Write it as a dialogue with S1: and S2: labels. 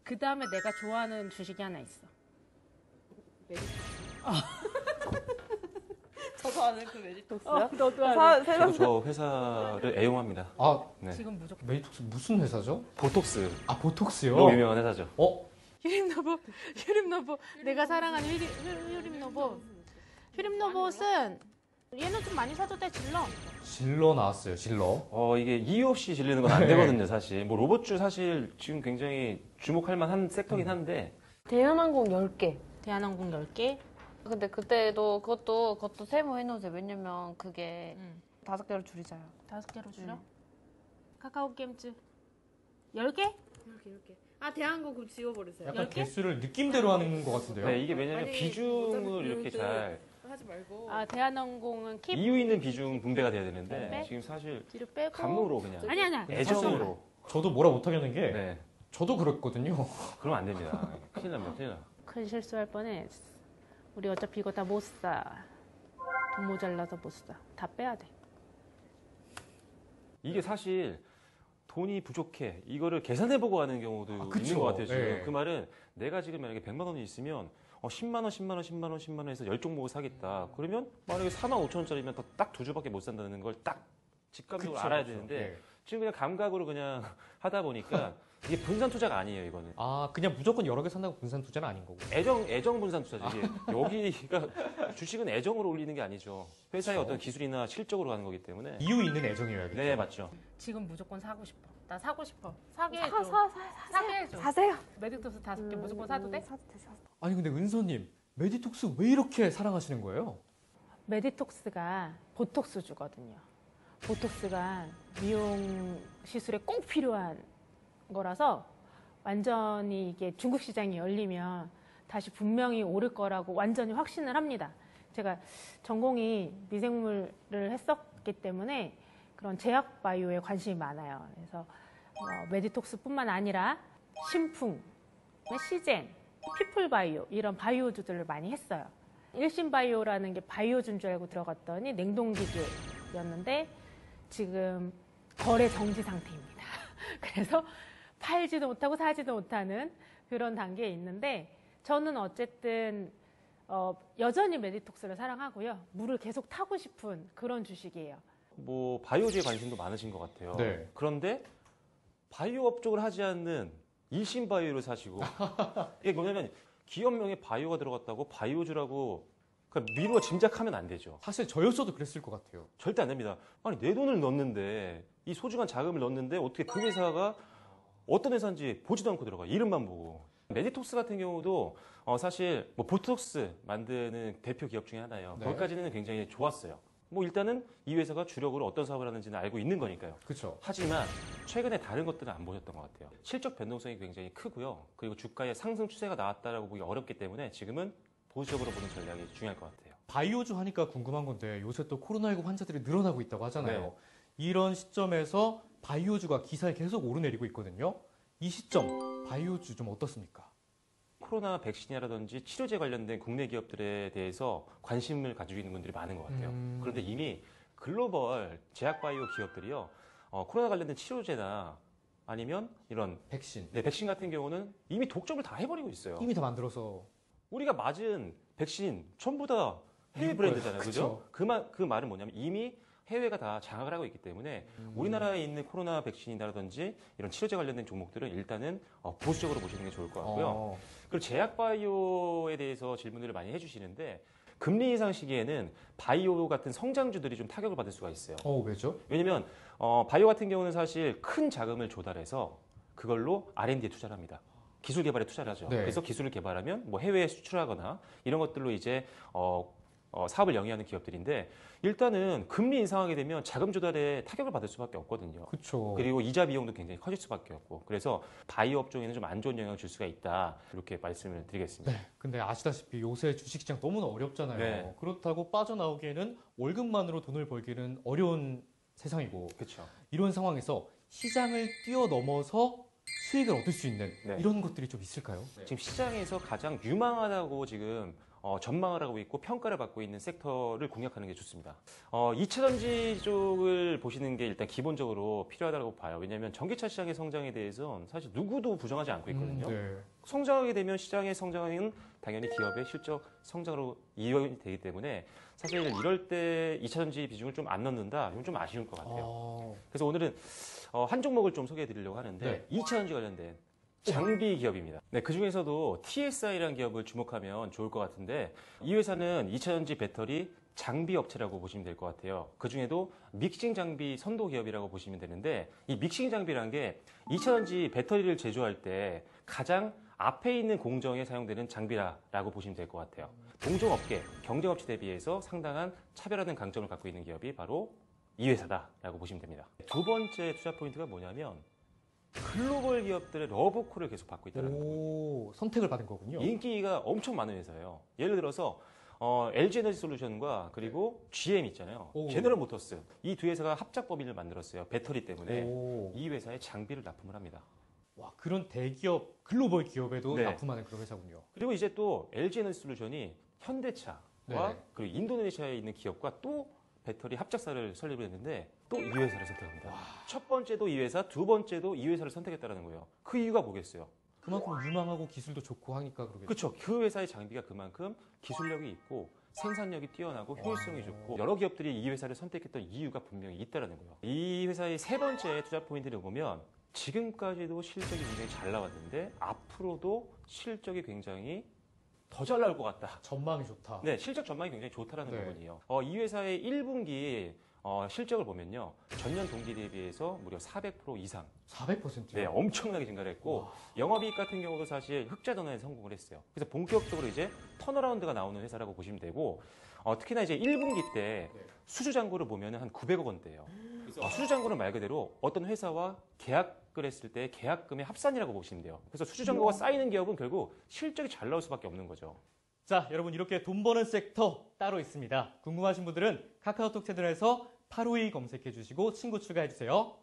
S1: 그 다음에 내가 좋아하는 주식이 하나 있어.
S2: 저도 아는 그 메디톡스요?
S1: 너도 알아.
S3: 저도 저 회사를 애용합니다.
S4: 아,
S3: 네.
S1: 지금 무조건.
S4: 메디톡스 무슨 회사죠?
S3: 보톡스.
S4: 아, 보톡스요?
S3: 너무 유명한 회사죠.
S1: 휴림노보. 내가 사랑하는 휴림노보. 휴림노봇은 얘는 좀 많이 사도 돼, 질러.
S4: 질러 나왔어요, 질러.
S3: 이게 이유 없이 질리는 건 안 되거든요, 사실. 뭐 로봇주 사실 지금 굉장히 주목할 만한 섹터긴 한데.
S2: 대한항공 10개.
S1: 대한항공 10개.
S2: 근데 그때도 그것도 세모해놓으세요. 왜냐면 그게 5개로 줄이자요.
S1: 5개로 줄여? 카카오 게임즈 10개?
S2: 10개. 아, 대한항공 그럼 지워버리세요.
S4: 약간
S1: 10개?
S4: 개수를 느낌대로 하는 것 같은데요?
S3: 네, 이게 왜냐면
S2: 아니,
S3: 비중을 이렇게 잘
S2: 하지 말고.
S1: 아, 대한항공은 킵
S3: 이유 있는 비중 분배가 돼야 되는데
S1: 네.
S3: 지금 사실
S1: 뒤로 빼고.
S3: 감으로 그냥
S1: 아니야.
S3: 애정으로.
S4: 저도 뭐라 못하겠는 게
S3: 네.
S4: 저도 그랬거든요.
S3: 그러면 안 됩니다. 큰일 납니다, 큰일 나.
S1: 큰 실수할 뻔했어. 우리 어차피 이거 다 못 사. 돈 모자라서 못 사. 다 빼야 돼.
S3: 이게 사실 돈이 부족해. 이거를 계산해보고 하는 경우도
S4: 그쵸.
S3: 있는 것 같아요, 지금.
S4: 네.
S3: 그 말은 내가 지금 만약에 100만 원이 있으면 10만 원, 10만 원, 10만 원, 10만 원에서 10종목을 사겠다. 그러면 만약에 4만 5천 원짜리면 딱 2주밖에 못 산다는 걸 딱 직감적으로
S4: 그쵸,
S3: 알아야
S4: 그쵸.
S3: 되는데
S4: 네.
S3: 지금 그냥 감각으로 그냥 하다 보니까 이게 분산 투자가 아니에요, 이거는.
S4: 아, 그냥 무조건 여러 개 산다고 분산 투자는 아닌 거고.
S3: 애정 분산 투자죠. 이게 여기가 주식은 애정으로 올리는 게 아니죠. 회사의
S4: 그쵸.
S3: 어떤 기술이나 실적으로 가는 거기 때문에.
S4: 이유 있는 애정이어야겠죠.
S3: 네, 맞죠.
S1: 지금 무조건 사고 싶어. 나 사고 싶어. 사게 해줘. 사게 해줘.
S2: 사세요.
S1: 메디톡스 5개 무조건 사도 돼?
S2: 사도 돼.
S4: 아니, 근데 은서님, 메디톡스 왜 이렇게 사랑하시는 거예요?
S1: 메디톡스가 보톡스주거든요. 보톡스가 미용 시술에 꼭 필요한 거라서 완전히 이게 중국 시장이 열리면 다시 분명히 오를 거라고 완전히 확신을 합니다. 제가 전공이 미생물을 했었기 때문에 그런 제약 바이오에 관심이 많아요. 그래서 메디톡스뿐만 아니라 신풍, 시젠, 피플 바이오 이런 바이오주들을 많이 했어요. 일신 바이오라는 게 바이오주인 줄 알고 들어갔더니 냉동기계였는데 지금 거래 정지 상태입니다. 그래서 팔지도 못하고 사지도 못하는 그런 단계에 있는데 저는 어쨌든 여전히 메디톡스를 사랑하고요. 물을 계속 타고 싶은 그런 주식이에요.
S3: 뭐 바이오주에 관심도 많으신 것 같아요.
S4: 네.
S3: 그런데 바이오 업종을 하지 않는 일신 바이오를 사시고 이게 뭐냐면 기업명에 바이오가 들어갔다고 바이오주라고 그러니까 미루어 짐작하면 안 되죠.
S4: 사실 저였어도 그랬을 것 같아요.
S3: 절대 안 됩니다. 아니 내 돈을 넣었는데 이 소중한 자금을 넣었는데 어떻게 그 회사가 어떤 회사인지 보지도 않고 들어가 이름만 보고. 메디톡스 같은 경우도 사실 뭐 보톡스 만드는 대표 기업 중에 하나예요.
S4: 네.
S3: 거기까지는 굉장히 좋았어요. 뭐 일단은 이 회사가 주력으로 어떤 사업을 하는지는 알고 있는 거니까요.
S4: 그렇죠.
S3: 하지만 최근에 다른 것들은 안 보셨던 것 같아요. 실적 변동성이 굉장히 크고요. 그리고 주가의 상승 추세가 나왔다라고 보기 어렵기 때문에 지금은 보수적으로 보는 전략이 중요할 것 같아요.
S4: 바이오주 하니까 궁금한 건데 요새 또 코로나19 환자들이 늘어나고 있다고 하잖아요.
S3: 네.
S4: 이런 시점에서 바이오주가 기사에 계속 오르내리고 있거든요. 이 시점 바이오주 좀 어떻습니까?
S3: 코로나 백신이라든지 치료제 관련된 국내 기업들에 대해서 관심을 가지고 있는 분들이 많은 것 같아요. 그런데 이미 글로벌 제약 바이오 기업들이요, 코로나 관련된 치료제나 아니면 이런
S4: 백신
S3: 백신 같은 경우는 이미 독점을 다 해버리고 있어요.
S4: 이미 다 만들어서
S3: 우리가 맞은 백신 전부 다 해외
S4: 미국
S3: 브랜드잖아요.
S4: 거예요.
S3: 그죠? 그 말은 뭐냐면 이미 해외가 다 장악을 하고 있기 때문에 우리나라에 있는 코로나 백신이라든지 이런 치료제 관련된 종목들은 일단은 보수적으로 보시는 게 좋을 것 같고요. 그리고 제약 바이오에 대해서 질문들을 많이 해주시는데 금리 인상 시기에는 바이오 같은 성장주들이 좀 타격을 받을 수가 있어요.
S4: 왜죠?
S3: 왜냐면 바이오 같은 경우는 사실 큰 자금을 조달해서 그걸로 R&D에 투자를 합니다. 기술 개발에 투자를 하죠.
S4: 네.
S3: 그래서 기술을 개발하면 뭐 해외에 수출하거나 이런 것들로 이제 사업을 영위하는 기업들인데 일단은 금리 인상하게 되면 자금 조달에 타격을 받을 수밖에 없거든요.
S4: 그렇죠.
S3: 그리고 이자 비용도 굉장히 커질 수밖에 없고 그래서 바이오 업종에는 좀 안 좋은 영향을 줄 수가 있다 이렇게 말씀을 드리겠습니다.
S4: 네. 근데 아시다시피 요새 주식시장 너무나 어렵잖아요.
S3: 네.
S4: 그렇다고 빠져나오기에는 월급만으로 돈을 벌기는 어려운 세상이고
S3: 그렇죠.
S4: 이런 상황에서 시장을 뛰어넘어서 수익을 얻을 수 있는
S3: 네.
S4: 이런 것들이 좀 있을까요?
S3: 지금 시장에서 가장 유망하다고 지금 전망을 하고 있고 평가를 받고 있는 섹터를 공략하는 게 좋습니다. 2차 전지 쪽을 보시는 게 일단 기본적으로 필요하다고 봐요. 왜냐하면 전기차 시장의 성장에 대해서는 사실 누구도 부정하지 않고 있거든요.
S4: 네.
S3: 성장하게 되면 시장의 성장은 당연히 기업의 실적 성장으로 이용이 되기 때문에 사실 이럴 때 2차 전지 비중을 좀 안 넣는다? 이건 좀 아쉬울 것 같아요. 그래서 오늘은 한 종목을 좀 소개해 드리려고 하는데
S4: 네.
S3: 2차 전지 관련된 장비 기업입니다. 네, 그 중에서도 TSI라는 기업을 주목하면 좋을 것 같은데 이 회사는 2차 전지 배터리 장비 업체라고 보시면 될 것 같아요. 그 중에도 믹싱 장비 선도 기업이라고 보시면 되는데 이 믹싱 장비라는 게 2차 전지 배터리를 제조할 때 가장 앞에 있는 공정에 사용되는 장비라고 보시면 될 것 같아요. 동종업계, 경쟁업체 대비해서 상당한 차별화된 강점을 갖고 있는 기업이 바로 이 회사다라고 보시면 됩니다. 두 번째 투자 포인트가 뭐냐면 글로벌 기업들의 러브콜을 계속 받고 있다는 거예요.
S4: 오, 선택을 받은 거군요.
S3: 인기가 엄청 많은 회사예요. 예를 들어서 LG 에너지 솔루션과 그리고 GM 있잖아요.
S4: 오.
S3: 제너럴 모터스. 이 두 회사가 합작 법인을 만들었어요. 배터리 때문에.
S4: 오.
S3: 이 회사에 장비를 납품을 합니다.
S4: 와, 그런 대기업, 글로벌 기업에도
S3: 네.
S4: 납품하는 그런 회사군요.
S3: 그리고 이제 또 LG 에너지 솔루션이 현대차와
S4: 네.
S3: 그리고 인도네시아에 있는 기업과 또 배터리 합작사를 설립을 했는데 또 이 회사를 선택합니다. 첫 번째도 이 회사, 두 번째도 이 회사를 선택했다는 거예요. 그 이유가 뭐겠어요?
S4: 그만큼 유망하고 기술도 좋고 하니까 그러겠죠.
S3: 그렇죠. 그 회사의 장비가 그만큼 기술력이 있고 생산력이 뛰어나고 효율성이 좋고 여러 기업들이 이 회사를 선택했던 이유가 분명히 있다는 거예요. 이 회사의 세 번째 투자 포인트를 보면 지금까지도 실적이 굉장히 잘 나왔는데 앞으로도 실적이 굉장히 더 잘 나올 것 같다.
S4: 전망이 좋다.
S3: 네, 실적 전망이 굉장히 좋다라는
S4: 네.
S3: 부분이에요. 이 회사의 1분기 실적을 보면요. 전년 동기 대비해서 무려 400% 이상.
S4: 400%요?
S3: 네, 엄청나게 증가를 했고 영업이익 같은 경우도 사실 흑자 전환에 성공을 했어요. 그래서 본격적으로 이제 턴어라운드가 나오는 회사라고 보시면 되고 특히나 이제 1분기 때
S4: 네.
S3: 수주 잔고를 보면 한 900억 원대예요. 수주 잔고는 말 그대로 어떤 회사와 계약을 했을 때 계약금의 합산이라고 보시면 돼요. 그래서 수주 잔고가 쌓이는 기업은 결국 실적이 잘 나올 수밖에 없는 거죠.
S4: 자, 여러분 이렇게 돈 버는 섹터 따로 있습니다. 궁금하신 분들은 카카오톡 채널에서 852 검색해 주시고 친구 추가해 주세요.